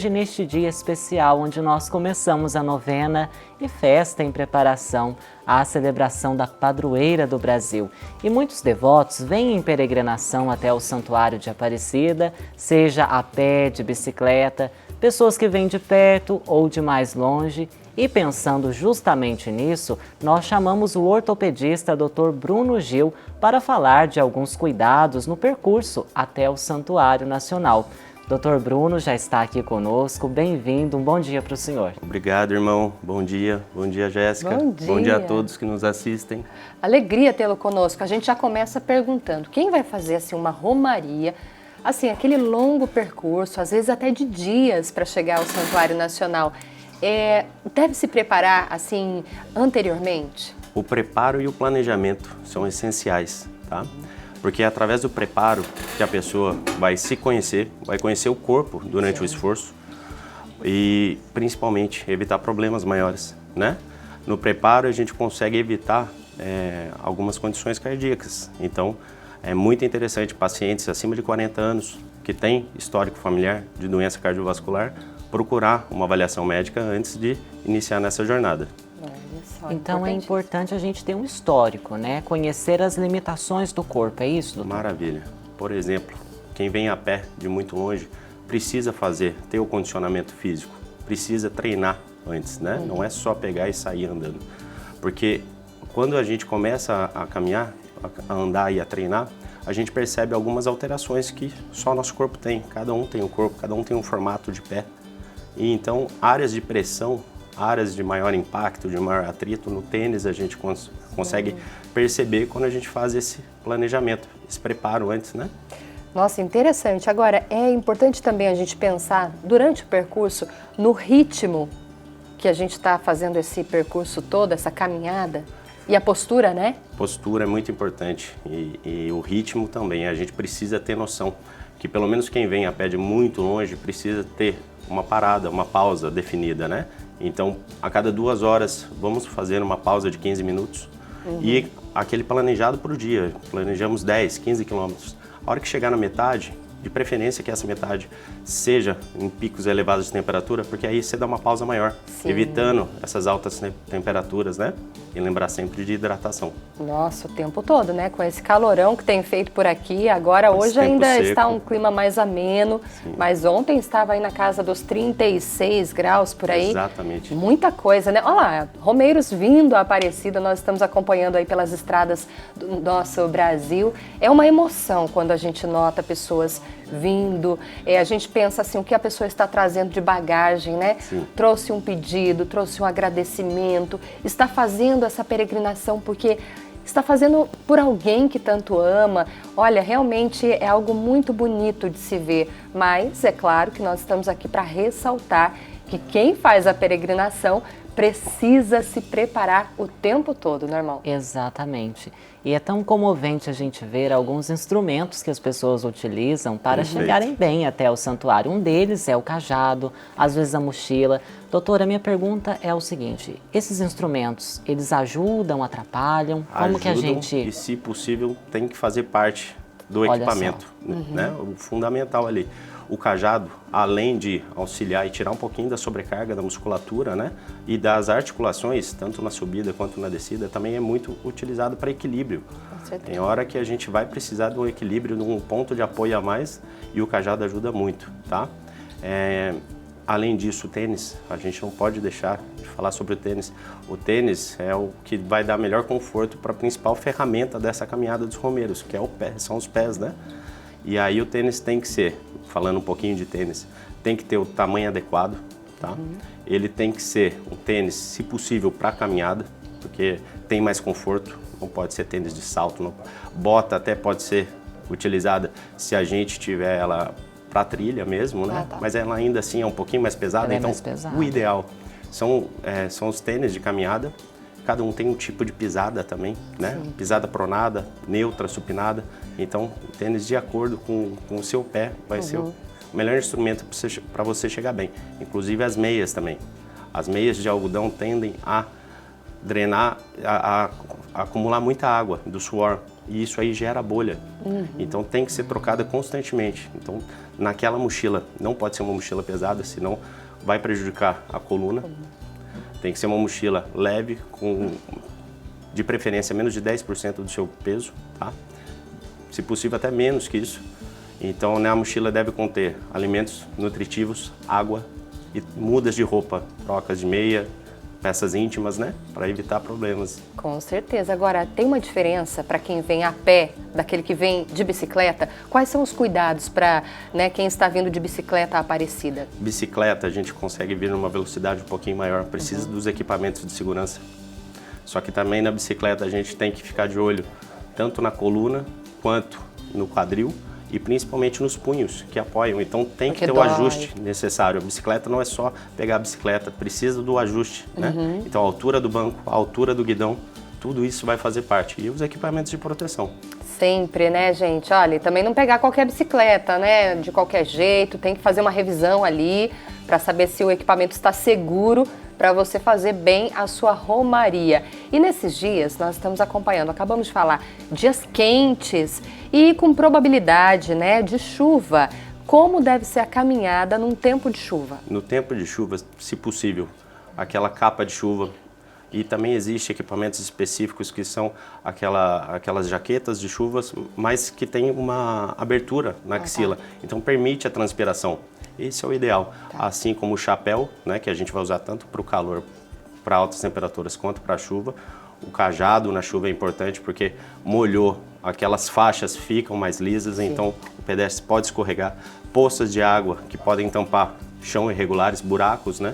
hoje neste dia especial onde nós começamos a novena e festa em preparação à celebração da padroeira do Brasil. E muitos devotos vêm em peregrinação até o Santuário de Aparecida, seja a pé, de bicicleta, pessoas que vêm de perto ou de mais longe. E pensando justamente nisso, nós chamamos o ortopedista Dr. Bruno Gil para falar de alguns cuidados no percurso até o Santuário Nacional. Dr. Bruno já está aqui conosco, bem-vindo, um bom dia para o senhor. Obrigado, irmão, bom dia Jéssica, bom dia a todos que nos assistem. Alegria tê-lo conosco. A gente já começa perguntando, quem vai fazer assim uma romaria, assim, aquele longo percurso, às vezes até de dias para chegar ao Santuário Nacional, deve se preparar assim anteriormente? O preparo e o planejamento são essenciais, tá? Porque é através do preparo que a pessoa vai se conhecer, vai conhecer o corpo durante o esforço e principalmente evitar problemas maiores, né? No preparo a gente consegue evitar algumas condições cardíacas. Então é muito interessante pacientes acima de 40 anos que têm histórico familiar de doença cardiovascular procurar uma avaliação médica antes de iniciar nessa jornada. Então é importante a gente ter um histórico, né? Conhecer as limitações do corpo, é isso, doutor? Maravilha. Por exemplo, quem vem a pé de muito longe precisa ter o condicionamento físico, precisa treinar antes, né? Não é só pegar e sair andando. Porque quando a gente começa a caminhar, a andar e a treinar, a gente percebe algumas alterações que só o nosso corpo tem. Cada um tem um corpo, cada um tem um formato de pé. E então, áreas de pressão, áreas de maior impacto, de maior atrito, no tênis a gente consegue perceber quando a gente faz esse planejamento, esse preparo antes, né? Nossa, interessante. Agora, é importante também a gente pensar, durante o percurso, no ritmo que a gente está fazendo esse percurso todo, essa caminhada, e a postura, né? Postura é muito importante e o ritmo também. A gente precisa ter noção que pelo menos quem vem a pé de muito longe precisa ter uma parada, uma pausa definida, né? Então, a cada 2 horas, vamos fazer uma pausa de 15 minutos e aquele planejado para o dia. Planejamos 10, 15 quilômetros. A hora que chegar na metade, de preferência que essa metade seja em picos elevados de temperatura, porque aí você dá uma pausa maior, evitando essas altas temperaturas, né? E lembrar sempre de hidratação. Nossa, o tempo todo, né? Com esse calorão que tem feito por aqui, agora hoje ainda seco. Está um clima mais ameno, mas ontem estava aí na casa dos 36 graus por aí. Exatamente. Muita coisa, né? Olha lá, romeiros vindo a Aparecida, nós estamos acompanhando aí pelas estradas do nosso Brasil. É uma emoção quando a gente nota pessoas vindo, a gente pensa assim, o que a pessoa está trazendo de bagagem, né? Sim. Trouxe um pedido, trouxe um agradecimento, está fazendo essa peregrinação porque está fazendo por alguém que tanto ama. Olha, realmente é algo muito bonito de se ver, mas é claro que nós estamos aqui para ressaltar que quem faz a peregrinação precisa se preparar o tempo todo, né, irmão? Exatamente. E é tão comovente a gente ver alguns instrumentos que as pessoas utilizam para chegarem bem até o santuário. Um deles é o cajado, às vezes a mochila. Doutora, minha pergunta é o seguinte, esses instrumentos, eles ajudam, atrapalham? Como que a gente... E, se possível, tem que fazer parte do equipamento, né? O fundamental ali. O cajado, além de auxiliar e tirar um pouquinho da sobrecarga da musculatura, né, e das articulações, tanto na subida quanto na descida, também é muito utilizado para equilíbrio. Tem hora que a gente vai precisar de um equilíbrio, de um ponto de apoio a mais, e o cajado ajuda muito, tá? Além disso, o tênis, a gente não pode deixar de falar sobre o tênis. O tênis é o que vai dar melhor conforto para a principal ferramenta dessa caminhada dos romeiros, que é o pé, são os pés, né? E aí o tênis tem que ser, falando um pouquinho de tênis, tem que ter o tamanho adequado, tá? Ele tem que ser um tênis, se possível, para caminhada, porque tem mais conforto, não pode ser tênis de salto, não. Bota até pode ser utilizada se a gente tiver ela para trilha mesmo, né? Mas ela ainda assim é um pouquinho mais pesada, então o ideal são os tênis de caminhada. Cada um tem um tipo de pisada também, né? Pisada pronada, neutra, supinada. Então, o tênis de acordo com o seu pé vai ser o melhor instrumento para você chegar bem. Inclusive as meias também. As meias de algodão tendem a drenar, a acumular muita água do suor. E isso aí gera bolha. Então, tem que ser trocada constantemente. Então, naquela mochila. Não pode ser uma mochila pesada, senão vai prejudicar a coluna. Tem que ser uma mochila leve, de preferência menos de 10% do seu peso, tá? Se possível até menos que isso. Então, né, a mochila deve conter alimentos nutritivos, água e mudas de roupa, trocas de meia, peças íntimas, né, para evitar problemas. Com certeza. Agora, tem uma diferença para quem vem a pé, daquele que vem de bicicleta? Quais são os cuidados para, né, quem está vindo de bicicleta à Aparecida? Bicicleta, a gente consegue vir numa velocidade um pouquinho maior, precisa dos equipamentos de segurança. Só que também na bicicleta a gente tem que ficar de olho tanto na coluna quanto no quadril e principalmente nos punhos que apoiam. Então tem que ter o ajuste necessário. A bicicleta não é só pegar a bicicleta, precisa do ajuste, né? Então a altura do banco, a altura do guidão, tudo isso vai fazer parte. E os equipamentos de proteção. Sempre, né, gente? Olha, e também não pegar qualquer bicicleta, né? De qualquer jeito, tem que fazer uma revisão ali para saber se o equipamento está seguro para você fazer bem a sua romaria. E nesses dias nós estamos acompanhando, acabamos de falar, dias quentes e com probabilidade, né, de chuva. Como deve ser a caminhada num tempo de chuva? No tempo de chuva, se possível, aquela capa de chuva. E também existe equipamentos específicos que são aquelas jaquetas de chuvas, mas que tem uma abertura na axila. Então permite a transpiração. Esse é o ideal. Assim como o chapéu, né, que a gente vai usar tanto para o calor, para altas temperaturas, quanto para a chuva. O cajado na chuva é importante porque molhou, aquelas faixas ficam mais lisas, então o pedestre pode escorregar. Poças de água que podem tampar chão irregulares, buracos, né?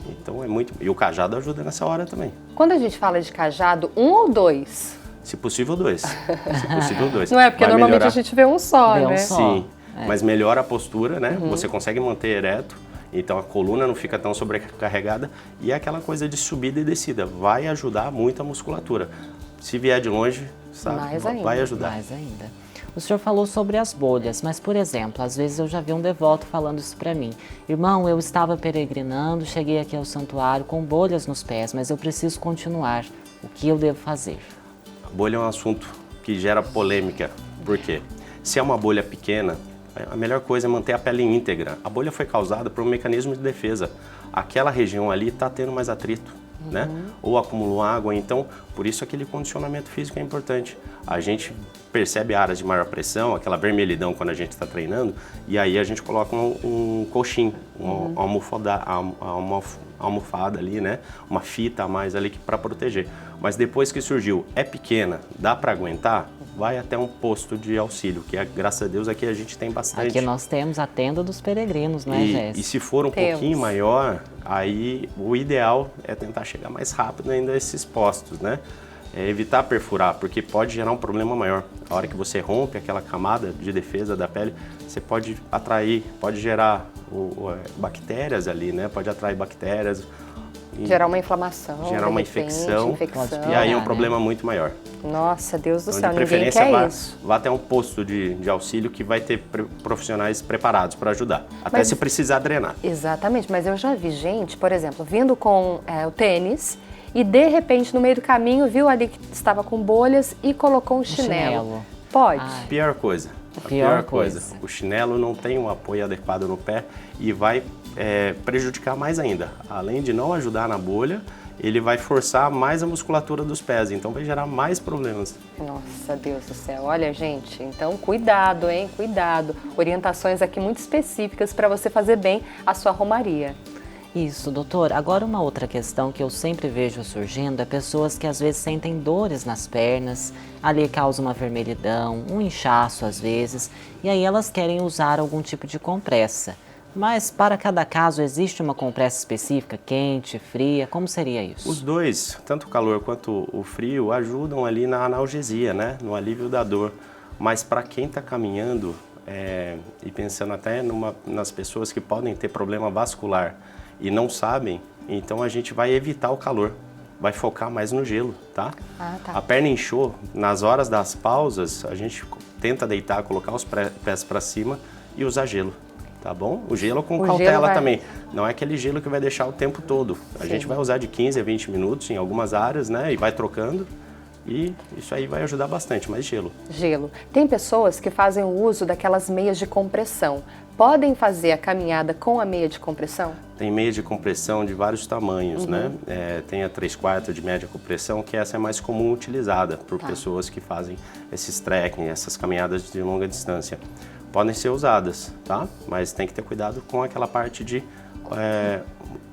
Então é muito... E o cajado ajuda nessa hora também. Quando a gente fala de cajado, 1 ou 2? Se possível, 2. Se possível, 2. Não é, porque normalmente a gente vê um só, né? Sim, mas melhora a postura, né? Você consegue manter ereto, então a coluna não fica tão sobrecarregada. E é aquela coisa de subida e descida, vai ajudar muito a musculatura. Se vier de longe, sabe, vai ajudar. Mais ainda. O senhor falou sobre as bolhas, mas, por exemplo, às vezes eu já vi um devoto falando isso para mim. Irmão, eu estava peregrinando, cheguei aqui ao santuário com bolhas nos pés, mas eu preciso continuar. O que eu devo fazer? A bolha é um assunto que gera polêmica. Por quê? Se é uma bolha pequena, a melhor coisa é manter a pele íntegra. A bolha foi causada por um mecanismo de defesa. Aquela região ali está tendo mais atrito, né? Ou acumulou água, então por isso aquele condicionamento físico é importante. A gente percebe áreas de maior pressão, aquela vermelhidão quando a gente está treinando, e aí a gente coloca um coxim, uma almofada ali, né? Uma fita a mais ali para proteger. Mas depois que surgiu, é pequena, dá para aguentar, vai até um posto de auxílio, que graças a Deus aqui a gente tem bastante. Aqui nós temos a tenda dos peregrinos, não é, Jéssica? E se for um pouquinho maior, aí o ideal é tentar chegar mais rápido ainda a esses postos, né? É evitar perfurar, porque pode gerar um problema maior. A hora que você rompe aquela camada de defesa da pele, você pode atrair, pode gerar bactérias ali, né? Pode atrair bactérias. Gerar uma inflamação, gerar uma infecção. E aí é um problema muito maior. Nossa, Deus do então, céu, de preferência, ninguém quer isso. Vá até um posto de auxílio que vai ter profissionais preparados para ajudar, até se precisar drenar. Exatamente, mas eu já vi gente, por exemplo, vindo com o tênis e de repente no meio do caminho viu ali que estava com bolhas e colocou um chinelo. Pode? Pior coisa. A pior coisa. O chinelo não tem um apoio adequado no pé e vai prejudicar mais ainda. Além de não ajudar na bolha, ele vai forçar mais a musculatura dos pés, então vai gerar mais problemas. Nossa, Deus do céu. Olha, gente, então cuidado, hein? Cuidado. Orientações aqui muito específicas para você fazer bem a sua romaria. Isso, doutor. Agora uma outra questão que eu sempre vejo surgindo é pessoas que às vezes sentem dores nas pernas, ali causa uma vermelhidão, um inchaço às vezes, e aí elas querem usar algum tipo de compressa. Mas para cada caso existe uma compressa específica, quente, fria, como seria isso? Os dois, tanto o calor quanto o frio, ajudam ali na analgesia, né? No alívio da dor. Mas para quem está caminhando e pensando até nas pessoas que podem ter problema vascular e não sabem, então a gente vai evitar o calor, vai focar mais no gelo, tá? A perna inchou, nas horas das pausas, a gente tenta deitar, colocar os pés para cima e usar gelo. Tá bom? O gelo com cautela também. Não é aquele gelo que vai deixar o tempo todo. A gente vai usar de 15 a 20 minutos em algumas áreas, né? E vai trocando. E isso aí vai ajudar bastante, mais gelo. Gelo. Tem pessoas que fazem o uso daquelas meias de compressão. Podem fazer a caminhada com a meia de compressão? Tem meia de compressão de vários tamanhos, né? Tem a 3/4 de média compressão, que essa é mais comum utilizada por pessoas que fazem esses trekking, essas caminhadas de longa distância. Podem ser usadas, tá? Mas tem que ter cuidado com aquela parte de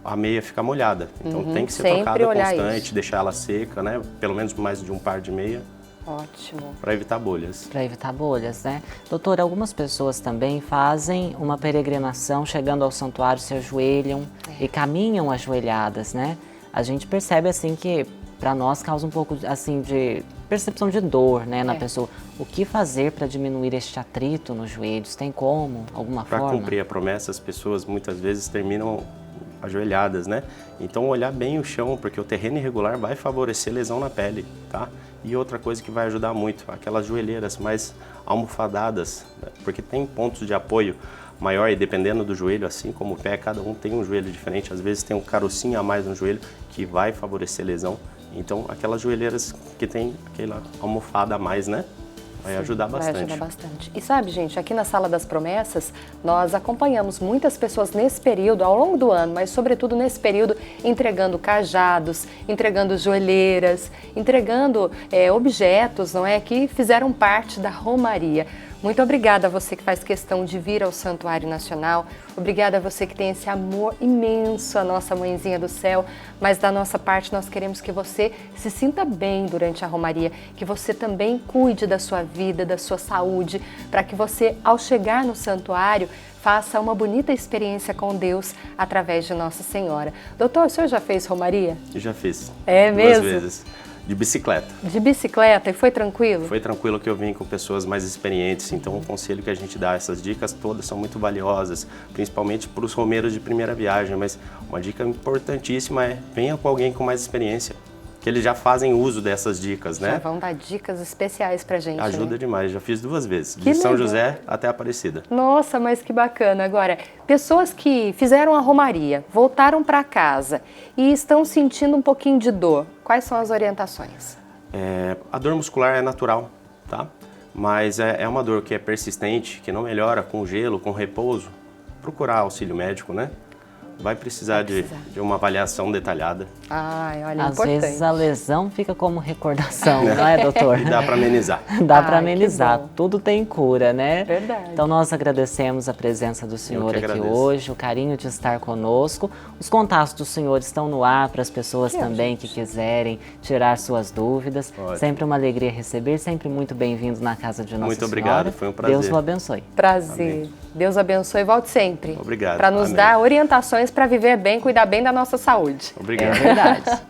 a meia ficar molhada. Então tem que ser trocada constante, deixar ela seca, né? Pelo menos mais de um par de meia. Ótimo. Para evitar bolhas. Para evitar bolhas, né? Doutor, algumas pessoas também fazem uma peregrinação, chegando ao santuário, se ajoelham e caminham ajoelhadas, né? A gente percebe, assim, que para nós causa um pouco, assim, de percepção de dor, né, na pessoa. O que fazer para diminuir este atrito nos joelhos? Tem como? Alguma forma? Para cumprir a promessa, as pessoas muitas vezes terminam ajoelhadas, né? Então olhar bem o chão, porque o terreno irregular vai favorecer lesão na pele, tá? E outra coisa que vai ajudar muito, aquelas joelheiras mais almofadadas, né? Porque tem pontos de apoio maior e dependendo do joelho, assim como o pé, cada um tem um joelho diferente, às vezes tem um carocinho a mais no joelho que vai favorecer lesão. Então aquelas joelheiras que tem aquela almofada a mais, né? Vai ajudar bastante. Vai ajudar bastante. E sabe, gente, aqui na Sala das Promessas, nós acompanhamos muitas pessoas nesse período, ao longo do ano, mas sobretudo nesse período, entregando cajados, entregando joelheiras, entregando objetos, não é, que fizeram parte da Romaria. Muito obrigada a você que faz questão de vir ao Santuário Nacional, obrigada a você que tem esse amor imenso à nossa Mãezinha do Céu, mas da nossa parte nós queremos que você se sinta bem durante a Romaria, que você também cuide da sua vida, da sua saúde, para que você, ao chegar no santuário, faça uma bonita experiência com Deus através de Nossa Senhora. Doutor, o senhor já fez Romaria? Eu já fiz. É mesmo? 2 vezes. De bicicleta. De bicicleta, e foi tranquilo? Foi tranquilo, que eu vim com pessoas mais experientes, então o conselho que a gente dá, essas dicas todas são muito valiosas, principalmente para os romeiros de primeira viagem, mas uma dica importantíssima é, venha com alguém com mais experiência, que eles já fazem uso dessas dicas, né? Já vão dar dicas especiais pra gente, Ajuda né? demais, já fiz 2 vezes, Que de São legal. José até Aparecida. Nossa, mas que bacana. Agora, pessoas que fizeram a Romaria, voltaram para casa e estão sentindo um pouquinho de dor, quais são as orientações? A dor muscular é natural, tá? Mas é uma dor que é persistente, que não melhora com gelo, com repouso. Procurar auxílio médico, né? Vai precisar de uma avaliação detalhada. Ai, olha, Às importante. vezes a lesão fica como recordação, não é, doutor? E dá para amenizar. Dá para Ai, que amenizar, bom. tudo tem cura, né? Verdade. Então nós agradecemos a presença do senhor que aqui agradeço. hoje, o carinho de estar conosco. Os contatos do senhor estão no ar para as pessoas Que também que quiserem tirar suas dúvidas. Ótimo. Sempre uma alegria receber, sempre muito bem-vindo na casa de Nossa Muito Senhora. obrigado, foi um prazer. Deus o abençoe. Prazer. Amém. Deus abençoe e volte sempre. Obrigado. Para nos Amém. dar orientações para viver bem, cuidar bem da nossa saúde. Obrigado. É verdade.